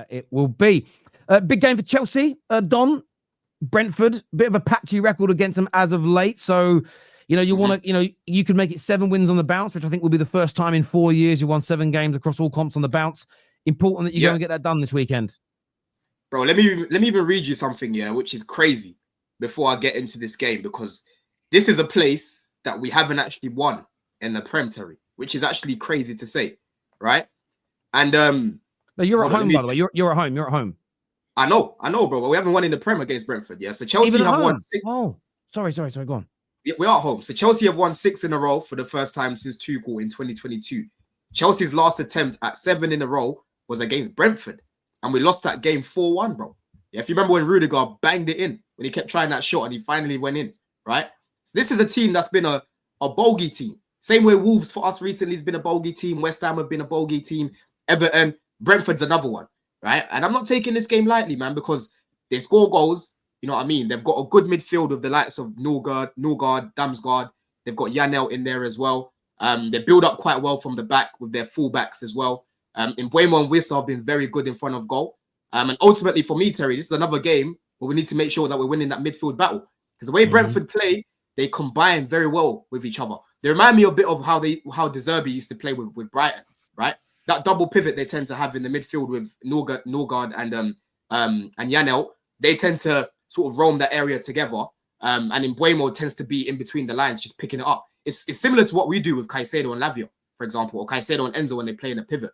it will be. Big game for Chelsea. Don, Brentford, bit of a patchy record against them as of late. So, you want to, you could make it 7 wins on the bounce, which I think will be the first time in 4 years you won 7 games across all comps on the bounce. Important that you go and get that done this weekend. Bro, let me even read you something, which is crazy before I get into this game, because this is a place that we haven't actually won in the Prem, Terry, which is actually crazy to say, right? And no, you're at home, by the way. You're at home. You're at home. I know, bro. But we haven't won in the Prem against Brentford, So Chelsea have won 6. Oh, sorry. Go on. We're at home. So Chelsea have won 6 in a row for the first time since Tuchel in 2022. Chelsea's last attempt at 7 in a row was against Brentford, and we lost that game 4-1, bro. If you remember when Rudiger banged it in, when he kept trying that shot and he finally went in, right? So this is a team that's been a bogey team. Same way Wolves for us recently has been a bogey team. West Ham have been a bogey team. Everton, Brentford's another one, right? And I'm not taking this game lightly, man, because they score goals. You know what I mean? They've got a good midfield with the likes of Norgard, Damsgaard. They've got Janelt in there as well. They build up quite well from the back with their fullbacks as well. Mbeumo and Wissa have been very good in front of goal. And ultimately for me, Terry, this is another game where we need to make sure that we're winning that midfield battle. Because the way Brentford play, they combine very well with each other. They remind me a bit of how De Zerbi used to play with Brighton, right? That double pivot they tend to have in the midfield with Norgard and Janelt, they tend to sort of roam that area together. And Mbeumo tends to be in between the lines, just picking it up. It's similar to what we do with Caicedo and Lavia, for example, or Caicedo and Enzo when they play in a pivot,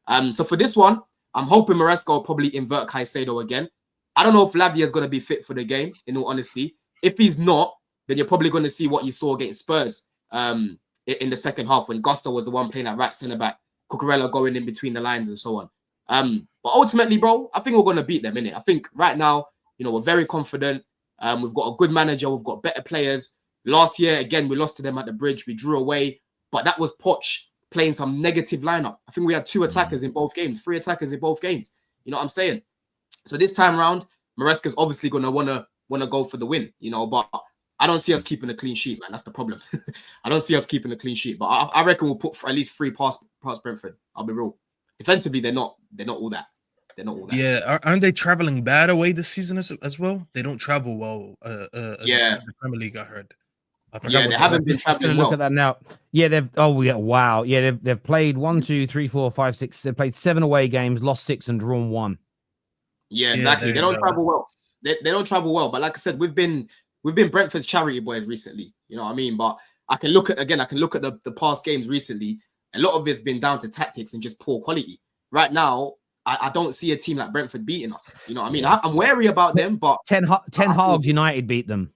So for this one, I'm hoping Maresca will probably invert Caicedo again. I don't know if Lavia is going to be fit for the game, in all honesty. If he's not, then you're probably going to see what you saw against Spurs in the second half when Gusto was the one playing at right centre-back, Cucurella going in between the lines and so on. But ultimately, bro, I think we're going to beat them, innit? I think right now, we're very confident. We've got a good manager. We've got better players. Last year, again, we lost to them at the Bridge. We drew away. But that was Poch playing some negative lineup. I think we had 2 attackers in both games, 3 attackers in both games. You know what I'm saying? So this time around, Maresca's obviously going to want to go for the win, but I don't see us keeping a clean sheet, man. That's the problem. I don't see us keeping a clean sheet. But I reckon we'll put at least 3 past Brentford. I'll be real. Defensively, they're not all that. They're not all that. Yeah, aren't they traveling bad away this season as well? They don't travel well. The Premier League, I heard. They haven't been traveling well. Look at that now. Yeah, wow. Yeah, they've played 1, 2, 3, 4, 5, 6. They've played 7 away games, lost 6 and drawn 1. Yeah, exactly. They don't travel well. They don't travel well. But like I said, we've been Brentford's charity boys recently. You know what I mean? But I can look at the past games recently. A lot of it's been down to tactics and just poor quality. Right now, I don't see a team like Brentford beating us. You know what I mean? I'm wary about them, but Ten Hag United beat them.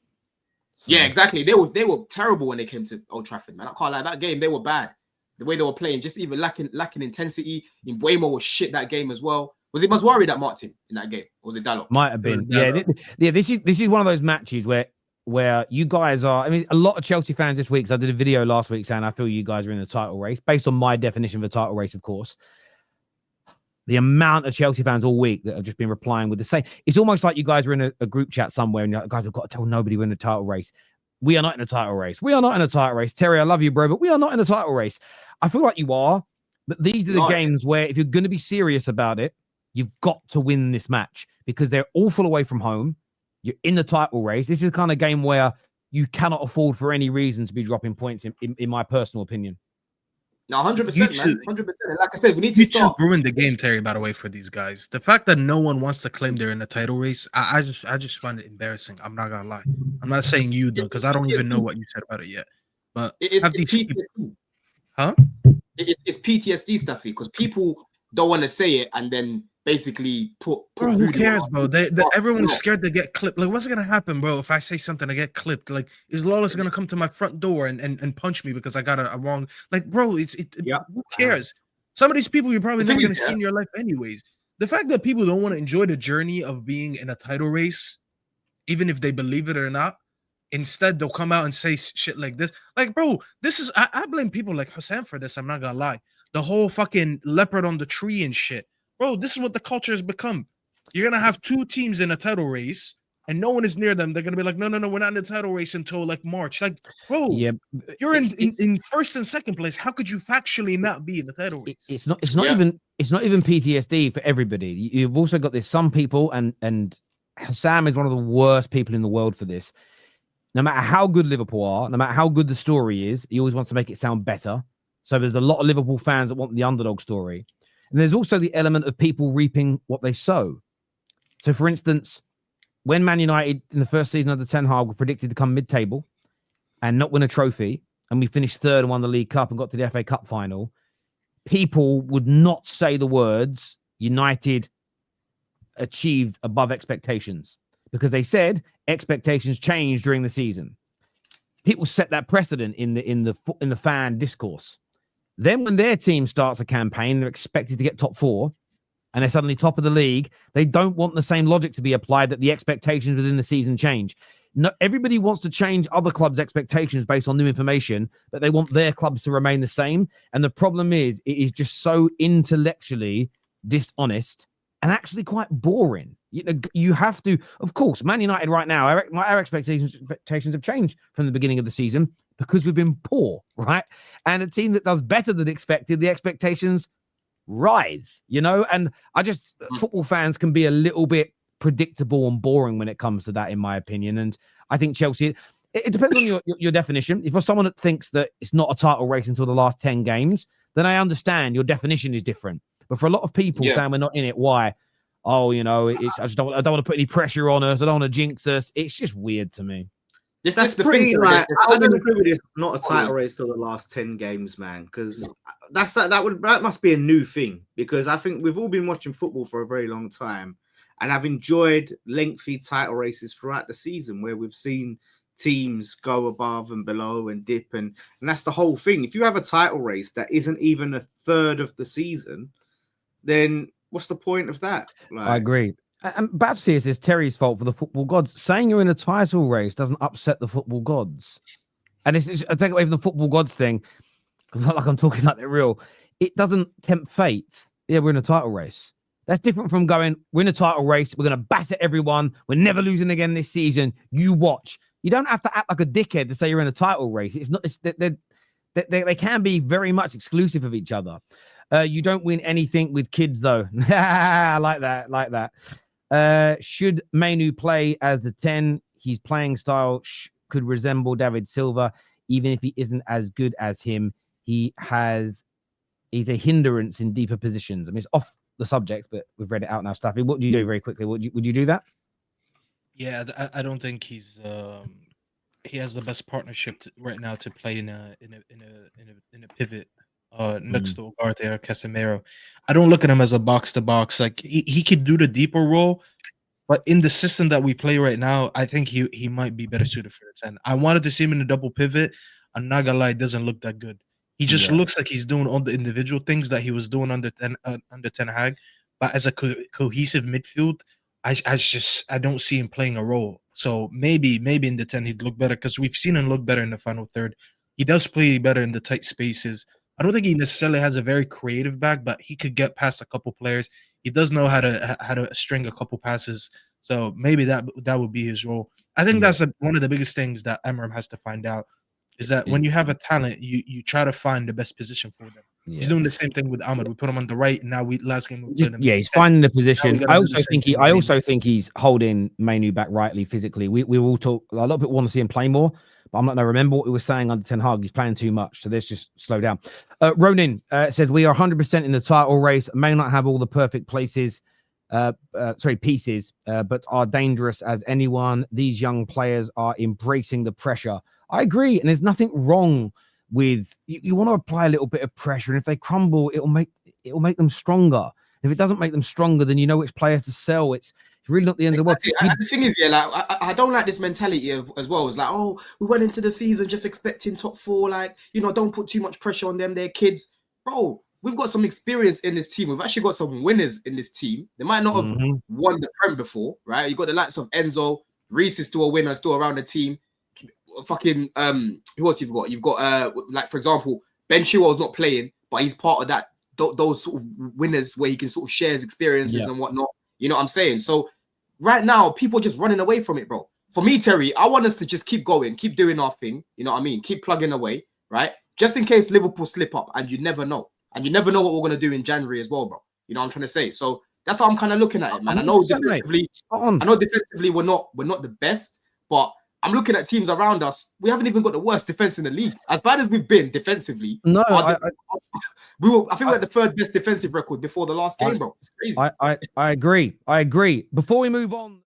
So. Yeah, exactly. They were terrible when they came to Old Trafford, man. I can't lie. That game, they were bad. The way they were playing, just even lacking intensity. Mbeumo was shit that game as well. Was it Maswari that marked him in that game? Or was it Dalot? Might have been. Yeah. This is one of those matches where you guys are. I mean, a lot of Chelsea fans this week. Because I did a video last week saying I feel you guys are in the title race based on my definition of the title race, of course. The amount of Chelsea fans all week that have just been replying with the same. It's almost like you guys are in a group chat somewhere and you're like, guys, we've got to tell nobody we're in the title race. We are not in a title race. We are not in a title race. Terry, I love you, bro, but we are not in a title race. I feel like you are, but these are the games where if you're going to be serious about it, you've got to win this match because they're awful away from home. You're in the title race. This is the kind of game where you cannot afford for any reason to be dropping points, in my personal opinion. No, 100%, man. 100%. Like I said, we need to start. You ruined the game, Terry, by the way, for these guys. The fact that no one wants to claim they're in the title race, I just find it embarrassing. I'm not going to lie. I'm not saying you, though, because I don't even know what you said about it yet. But it's PTSD. Huh? It's PTSD stuff because people don't want to say it and then basically put bro, who cares, bro? Everyone's scared to get clipped. Like, what's gonna happen, bro? If I say something, I get clipped. Like, is Lawless gonna come to my front door and punch me because I got a wrong? Like, bro, who cares? Some of these people you're probably never gonna see in your life, anyways. The fact that people don't want to enjoy the journey of being in a title race, even if they believe it or not, instead they'll come out and say shit like this. Like, bro, this is I blame people like Hussein for this. I'm not gonna lie. The whole fucking leopard on the tree and shit. Bro, this is what the culture has become. You're going to have 2 teams in a title race, and no one is near them, they're gonna be like, no, we're not in the title race until like March. Like, bro, Yeah, you're in first and second place. How could you factually not be in the title race? It's not even PTSD for everybody. You've also got this. Some people, and Sam is one of the worst people in the world for this. No matter how good Liverpool are, no matter how good the story is, he always wants to make it sound better. So there's a lot of Liverpool fans that want the underdog story. And there's also the element of people reaping what they sow. So, for instance, when Man United in the first season of the Ten Hag were predicted to come mid-table and not win a trophy, and we finished third and won the League Cup and got to the FA Cup final, people would not say the words United achieved above expectations, because they said expectations changed during the season. People set that precedent in the fan discourse. Then when their team starts a campaign, they're expected to get top four, and they're suddenly top of the league. They don't want the same logic to be applied, that the expectations within the season change. No, everybody wants to change other clubs' expectations based on new information, but they want their clubs to remain the same. And the problem is, it is just so intellectually dishonest and actually quite boring. You have to, of course, Man United right now, our expectations have changed from the beginning of the season because we've been poor, right? And a team that does better than expected, the expectations rise, and football fans can be a little bit predictable and boring when it comes to that, in my opinion. And I think Chelsea, it depends on your definition. If you're someone that thinks that it's not a title race until the last 10 games, then I understand your definition is different. But for a lot of people saying we're not in it, why? Oh, I don't want to put any pressure on us. I don't want to jinx us. It's just weird to me. That's pretty like, I don't agree with this. Not a title race till the last 10 games, man. Because that must be a new thing. Because I think we've all been watching football for a very long time, and I've enjoyed lengthy title races throughout the season where we've seen teams go above and below and dip, and that's the whole thing. If you have a title race that isn't even a third of the season, then what's the point of that? Like, I agree. And Babs here says Terry's fault for the football gods. Saying you're in a title race doesn't upset the football gods. And it's I take away from the football gods thing, because not like I'm talking like they're real. It doesn't tempt fate. Yeah, we're in a title race. That's different from going, we're in a title race, we're going to batter everyone, we're never losing again this season. You watch. You don't have to act like a dickhead to say you're in a title race. It's not. They can be very much exclusive of each other. You don't win anything with kids, though. I like that. Should Mainu play as the 10? His playing style could resemble David Silva, even if he isn't as good as him. He's a hindrance in deeper positions. I mean, it's off the subject, but we've read it out now. Staffy, what do you do very quickly? Would you do that? Yeah, I don't think he has the best partnership right now to play in a pivot next to Ugarte or Casemiro. I don't look at him as a box to box. Like he could do the deeper role, but in the system that we play right now, I think he might be better suited for the 10. I wanted to see him in a double pivot. I'm not gonna lie, it doesn't look that good. He just looks like he's doing all the individual things that he was doing under Ten Hag, but as a cohesive midfield, I don't see him playing a role. So maybe in the 10 he'd look better, because we've seen him look better in the final third. He does play better in the tight spaces. I don't think he necessarily has a very creative back, but he could get past a couple players. He does know how to string a couple passes. So maybe that would be his role. I think that's one of the biggest things that Emram has to find out, is that when you have a talent, you try to find the best position for them. Yeah. He's doing the same thing with Ahmed. We put him on the right, and now last game we put him. Yeah, he's finding the position. I also think he's holding Mainu back rightly physically. We will talk. A lot of people want to see him play more, but I'm not going to remember what we were saying under Ten Hag. He's playing too much, so let's just slow down. Ronin says we are 100% in the title race. May not have all the perfect pieces, but are dangerous as anyone. These young players are embracing the pressure. I agree, and there's nothing wrong with you want to apply a little bit of pressure, and if they crumble, it'll make them stronger. If it doesn't make them stronger, then you know which players to sell. It's really not the end of the world. The thing is, I don't like this mentality as well. It's like, oh, we went into the season just expecting top four. Like, don't put too much pressure on them. They're kids, bro. We've got some experience in this team. We've actually got some winners in this team. They might not have won the Prem before, right? You got the likes of Enzo, Reece is still a winner, still around the team. Fucking who else you've got? You've got like, for example, Ben Chilwell's not playing, but he's part of those sort of winners where he can sort of share his experiences and whatnot. You know what I'm saying? So right now, people are just running away from it, bro. For me, Terry, I want us to just keep going, keep doing our thing. You know what I mean? Keep plugging away, right? Just in case Liverpool slip up, and you never know. And you never know what we're going to do in January as well, bro. You know what I'm trying to say? So that's how I'm kind of looking at it, man. I know defensively, we're not the best, but I'm looking at teams around us. We haven't even got the worst defense in the league. As bad as we've been defensively, I think we're at the third best defensive record before the last game, bro. It's crazy. I agree. Before we move on.